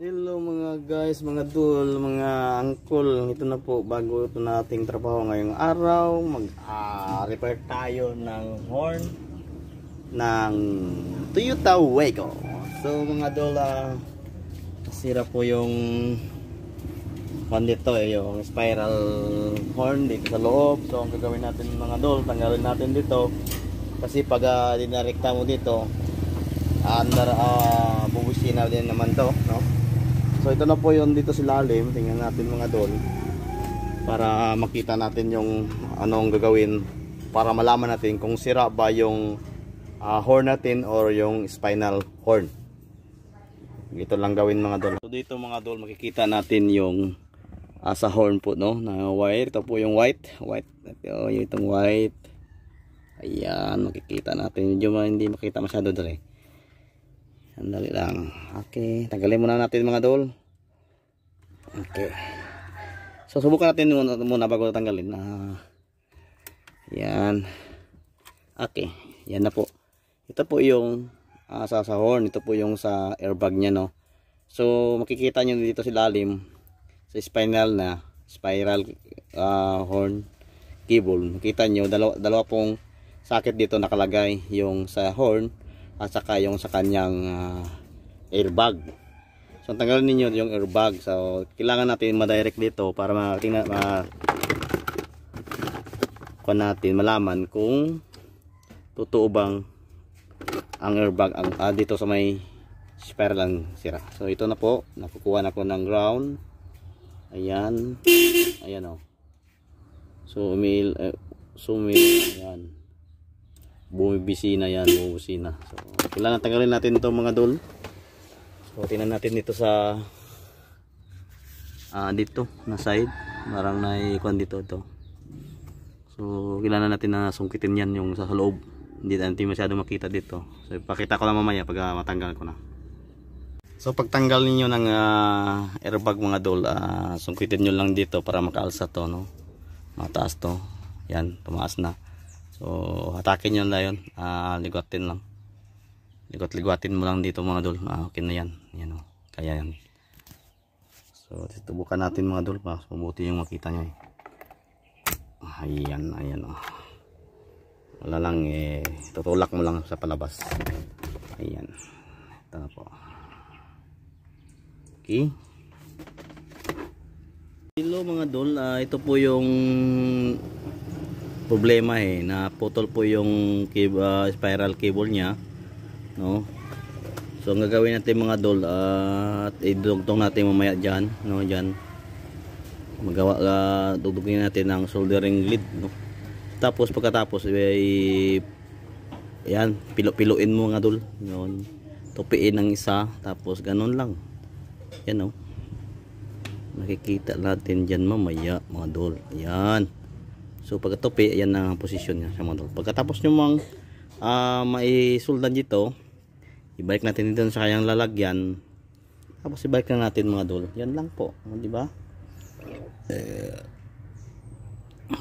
Hello mga guys, mga dul, mga angkol. Ito na po, bago ito nating trabaho ngayong araw. Mag-repair tayo ng horn ng Toyota Waygo. So mga dul, nasira po yung dito, yung spiral horn dito sa loob. So ang gagawin natin mga dul, tanggalin natin dito. Kasi pag dinarekta mo dito, bubusina din naman to, no? So ito na po yun dito sa lalim. Tingnan natin mga dol, para makita natin yung anong gagawin, para malaman natin kung sira ba yung horn natin or yung spinal horn. Ito lang gawin mga dol. So dito mga dol, makikita natin yung sa horn po, no, na wire. Ito po yung white. Ito yung itong white. Ayan, makikita natin. Medyo hindi makita masyado dali. Sandali lang. Okay, tanggalin muna natin mga dol. Okay. So subukan natin muna bago tanggalin. Yan. Okay, yan na po. Ito po yung sa horn. Ito po yung sa airbag nya, no. So makikita nyo dito sa lalim, sa spiral horn cable. Makita nyo dalawa pong socket dito nakalagay, yung sa horn at saka yung sa kanyang airbag. So tanggalin niyo yung airbag. So kailangan natin ma-direct dito para malaman kung totoo bang ang airbag dito sa may spiral ang sira. So ito na po, nakukuha na ko ng ground. Ayan. Ayan, oh. So ayan. Bumibisina yan, bumibisina. So, kailangan tanggalin natin ito mga dol. So, tingnan natin dito sa dito na side. Marang naikuan dito ito. So, kailangan natin na sungkitin yan yung sa loob. Hindi natin masyado makita dito. So, ipakita ko lang mamaya pag matanggal ko na. So, pagtanggal niyo ng airbag mga dol, sungkitin nyo lang dito para makaalsa to, no? Mataas to. Yan, tumaas na. So hatakin nyo na yun, ligwatin lang, ligwatin mo lang dito mga dol. Okay na yan, yan, oh. Kaya yan. So tutubukan natin mga dol, mas mabuti yung makita nyo, ayan, oh. Wala lang, tutulak mo lang sa palabas. Ayan, ito na po. Okay. Hello mga dol, ito po yung problema, na putol po yung spiral cable nya, no. So ang gagawin natin mga dol, at idugtong natin mamaya dyan, no, dyan dugtugin natin ng soldering lead, no. Tapos pagkatapos yan, piluin mo mga dol, yun, tupiin ng isa, tapos ganun lang yan, no. Nakikita natin dyan mamaya mga dol. Ayan. So pagkatupi, ayan na ang posisyon niya sa mga dol. Pagkatapos nyo maisuldan dito, ibalik natin dito sa kanyang lalagyan. Tapos ibalik na natin mga dol. Yan lang po, di ba?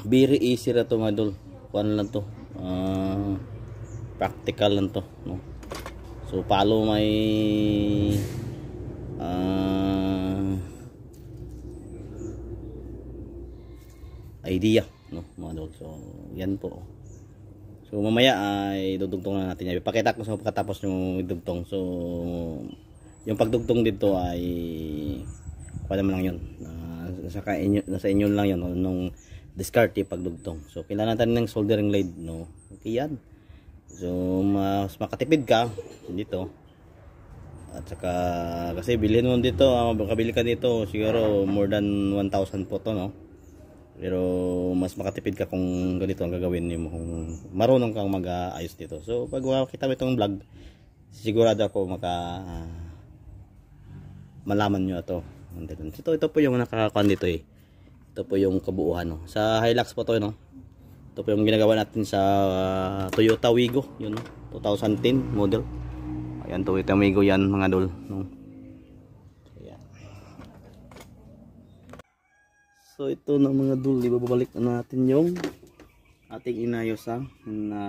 Very easy na to mga dol. Kuan lang to. Practical lang to, no? So palo may idea, no mga dol. So yan po. So mamaya ay dudugtong na natin yan. Ipakita ko sa pagkatapos yung idugtong. So yung pagdugtong dito ay wala mo lang yun, nasa inyo lang yun, no? Nung discard yung pagdugtong. So kailangan natin ng soldering lead, no. Okay yan. So mas makatipid ka dito. At saka kasi bilhin mo dito, makabili ka dito siguro more than 1,000 po to, no. Pero mas makatipid ka kung ganito ang gagawin mo, kung marunong kang mag-ayos dito. So pag makita mo itong vlog, sigurado ako malaman nyo ito. Ito po yung nakakakuan dito, ito po yung kabuuan, no. Sa Hilux po to, no. Ito po yung ginagawa natin sa Toyota Waygo, yun, no? 2010 model. Ayan, Toyota Waygo yan mga dol, no. So ito na mga dul, ibabalik na natin yung ating inayos na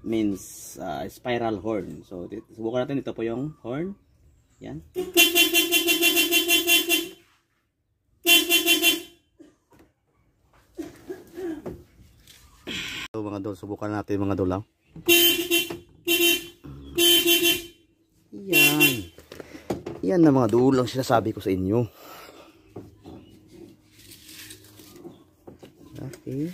means spiral horn. So subukan natin, ito po yung horn. Yan. So mga dol, subukan natin mga dol. Yan. Yan na mga dol ang sinasabi ko sa inyo. Okay.